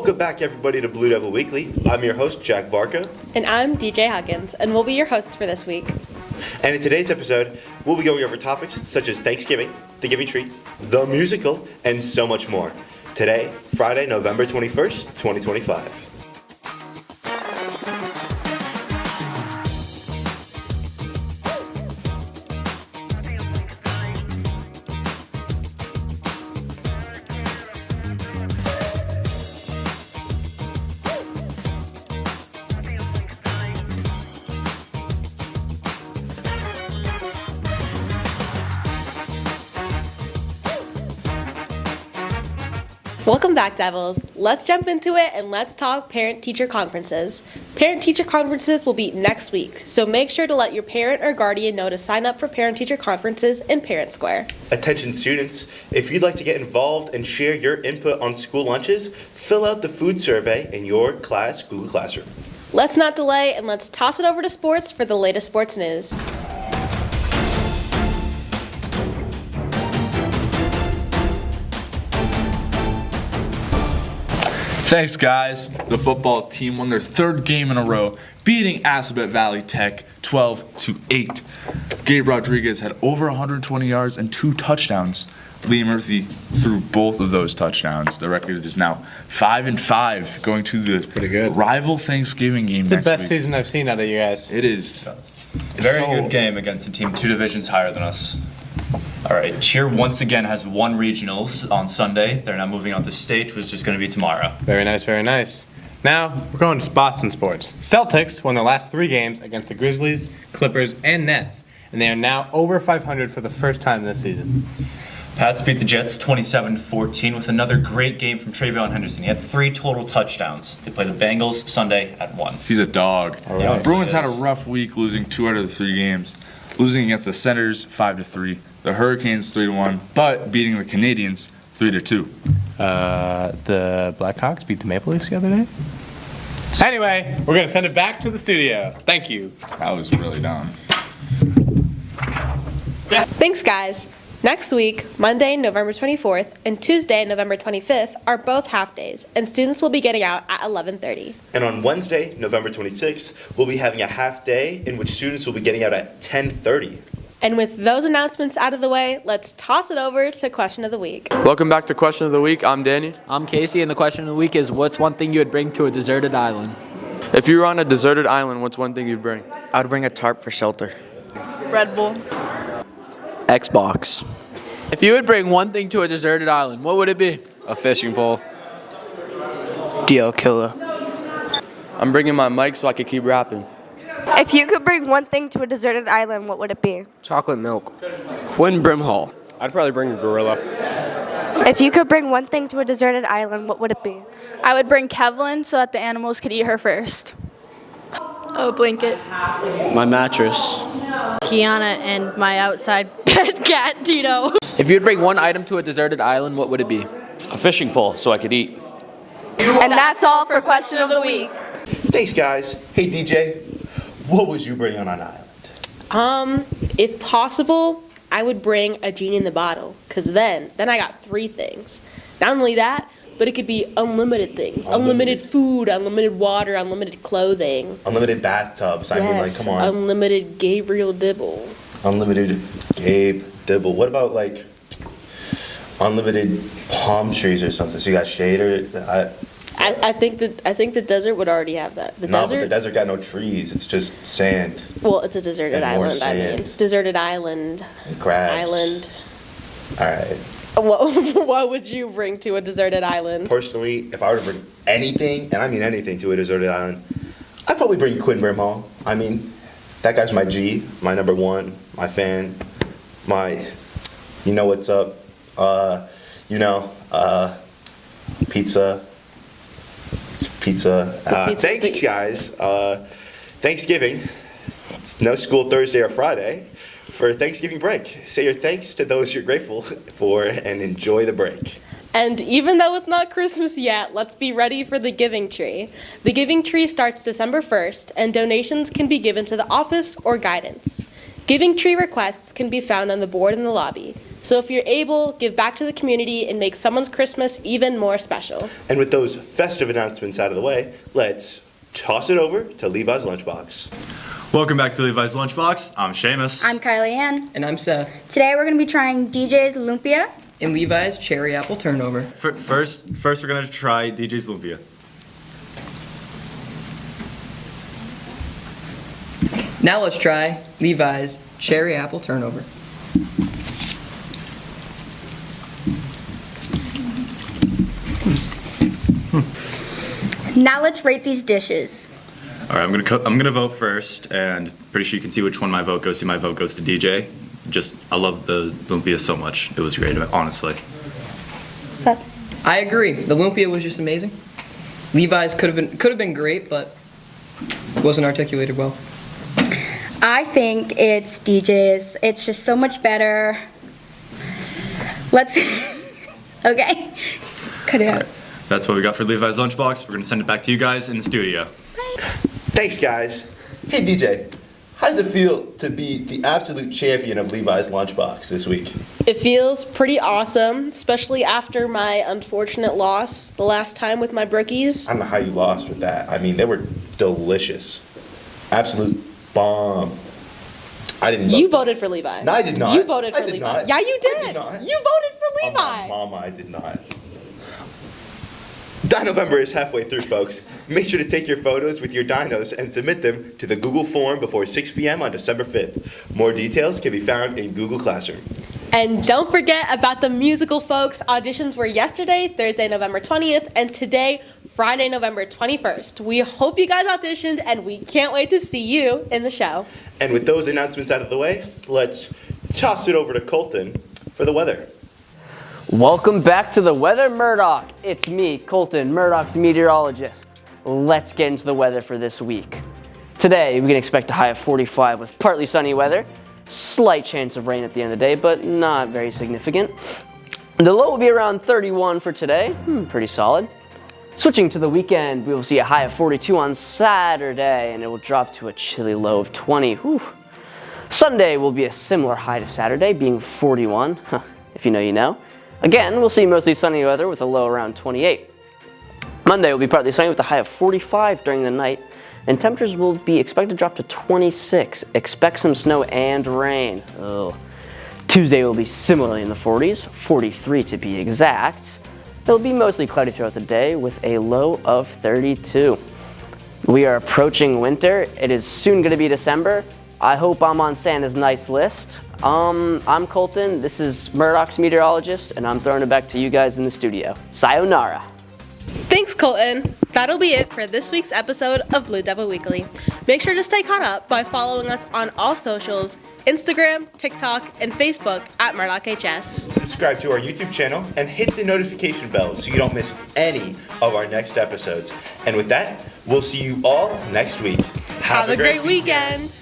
Welcome back, everybody, to Blue Devil Weekly. I'm your host, Jack Varka. And I'm DJ Huggins, and we'll be your hosts for this week. And in today's episode, we'll be going over topics such as Thanksgiving, the Giving Tree, the musical, and so much more. Today, Friday, November 21st, 2025. Welcome back, Devils. Let's jump into it and let's talk parent-teacher conferences. Parent-teacher conferences will be next week, so make sure to let your parent or guardian know to sign up for parent-teacher conferences in Parent Square. Attention students, if you'd like to get involved and share your input on school lunches, fill out the food survey in your class Google Classroom. Let's not delay and let's toss it over to sports for the latest sports news. Thanks, guys. The football team won their third game in a row, beating Assabet Valley Tech 12-8. Gabe Rodriguez had over 120 yards and 2 touchdowns. Lee Murphy threw both of those touchdowns. The record is now 5-5, going to the rival Thanksgiving game It's next the best week. season I've seen out of you guys. It is. Very good game against a team 2 divisions higher than us. All right, Cheer once again has won regionals on Sunday. They're now moving on to state, which is just going to be tomorrow. Very nice, very nice. Now, we're going to Boston sports. Celtics won their last 3 games against the Grizzlies, Clippers, and Nets, and they are now over 500 for the first time this season. Pats beat the Jets 27-14 with another great game from Travion Henderson. He had 3 total touchdowns. They play the Bengals Sunday at 1. He's a dog. All right. Bruins had a rough week, losing 2 out of the 3 games. Losing against the Senators 5-3, the Hurricanes 3-1, but beating the Canadians 3-2. The Blackhawks beat the Maple Leafs the other day? Anyway, we're going to send it back to the studio. Thank you. That was really dumb. Thanks, guys. Next week, Monday, November 24th, and Tuesday, November 25th, are both half days, and students will be getting out at 11:30. And on Wednesday, November 26th, we'll be having a half day in which students will be getting out at 10:30. And with those announcements out of the way, let's toss it over to Question of the Week. Welcome back to Question of the Week. I'm Danny. I'm Casey, and the question of the week is, what's one thing you would bring to a deserted island? If you were on a deserted island, what's one thing you'd bring? I would bring a tarp for shelter. Red Bull. Xbox. If you would bring one thing to a deserted island, what would it be? A fishing pole. DL killer. I'm bringing my mic so I can keep rapping. If you could bring one thing to a deserted island, what would it be? Chocolate milk. Quinn Brimhall. I'd probably bring a gorilla. If you could bring one thing to a deserted island, what would it be? I would bring Kevlin so that the animals could eat her first. Oh, blanket. My mattress. Kiana and my outside pet cat, Tito. If you'd bring one item to a deserted island, what would it be? A fishing pole so I could eat. And that's all for Question of the Week. Thanks, guys. Hey, DJ, what would you bring on an island? If possible, I would bring a genie in the bottle, because then I got 3 things. Not only that, but it could be unlimited things. Unlimited food, unlimited water, unlimited clothing. Unlimited bathtubs. I mean, like, come on. Unlimited Gabriel Dibble. Unlimited Gabe Dibble. What about, like, unlimited palm trees or something? So you got shade or... I think the desert would already have that. But the desert got no trees. It's just sand. Well, it's a deserted And more island, I mean. sand. Deserted island. And crabs. Island. All right. What would you bring to a deserted island? Personally, if I were to bring anything, and I mean anything, to a deserted island, I'd probably bring Quinn Brimhall. I mean, that guy's my G, my number 1, my fan, my, you know what's up, pizza. Thanks, guys. Thanksgiving. It's no school Thursday or Friday for Thanksgiving break. Say your thanks to those you're grateful for and enjoy the break. And even though it's not Christmas yet, let's be ready for the Giving Tree. The Giving Tree starts December 1st, and donations can be given to the office or guidance. Giving Tree requests can be found on the board in the lobby. So if you're able, give back to the community and make someone's Christmas even more special. And with those festive announcements out of the way, let's toss it over to Levi's Lunchbox. Welcome back to Levi's Lunchbox. I'm Seamus. I'm Kylie Ann. And I'm Seth. Today we're going to be trying DJ's Lumpia. And Levi's cherry apple turnover. First we're gonna try DJ's Lumpia. Now let's try Levi's cherry apple turnover. Now let's rate these dishes. All right, I'm gonna vote first, and pretty sure you can see which one my vote goes to. My vote goes to DJ. I love the lumpia so much. It was great, honestly. I agree. The lumpia was just amazing. Levi's could have been great, but wasn't articulated well. I think it's DJ's. It's just so much better. Let's. Okay. Cut it out. All right, that's what we got for Levi's Lunchbox. We're gonna send it back to you guys in the studio. Thanks, guys. Hey, DJ, how does it feel to be the absolute champion of Levi's Lunchbox this week? It feels pretty awesome, especially after my unfortunate loss the last time with my brookies. I don't know how you lost with that. I mean, they were delicious. Absolute bomb. I didn't vote. You voted for Levi. No, I did not. You voted for I did Levi. not. Yeah, you did. I did not. You voted for Levi. Mama, I did not. Dino-Vember is halfway through, folks. Make sure to take your photos with your dinos and submit them to the Google form before 6 p.m. on December 5th. More details can be found in Google Classroom. And don't forget about the musical, folks. Auditions were yesterday, Thursday, November 20th, and today, Friday, November 21st. We hope you guys auditioned, and we can't wait to see you in the show. And with those announcements out of the way, let's toss it over to Colton for the weather. Welcome back to the Weather Murdoch. It's me, Colton, Murdoch's meteorologist. Let's get into the weather for this week. Today, we can expect a high of 45 with partly sunny weather. Slight chance of rain at the end of the day, but not very significant. The low will be around 31 for today. Pretty solid. Switching to the weekend, we will see a high of 42 on Saturday, and it will drop to a chilly low of 20. Whew. Sunday will be a similar high to Saturday, being 41. If you know, you know. Again, we'll see mostly sunny weather with a low around 28. Monday will be partly sunny with a high of 45 during the night, and temperatures will be expected to drop to 26. Expect some snow and rain. Ugh. Tuesday will be similarly in the 40s, 43 to be exact. It'll be mostly cloudy throughout the day with a low of 32. We are approaching winter. It is soon going to be December. I hope I'm on Santa's nice list. I'm Colton, this is Murdoch's meteorologist, and I'm throwing it back to you guys in the studio. Sayonara. Thanks, Colton. That'll be it for this week's episode of Blue Devil Weekly. Make sure to stay caught up by following us on all socials, Instagram, TikTok, and Facebook at MurdochHS. Subscribe to our YouTube channel and hit the notification bell so you don't miss any of our next episodes. And with that, we'll see you all next week. Have a great weekend.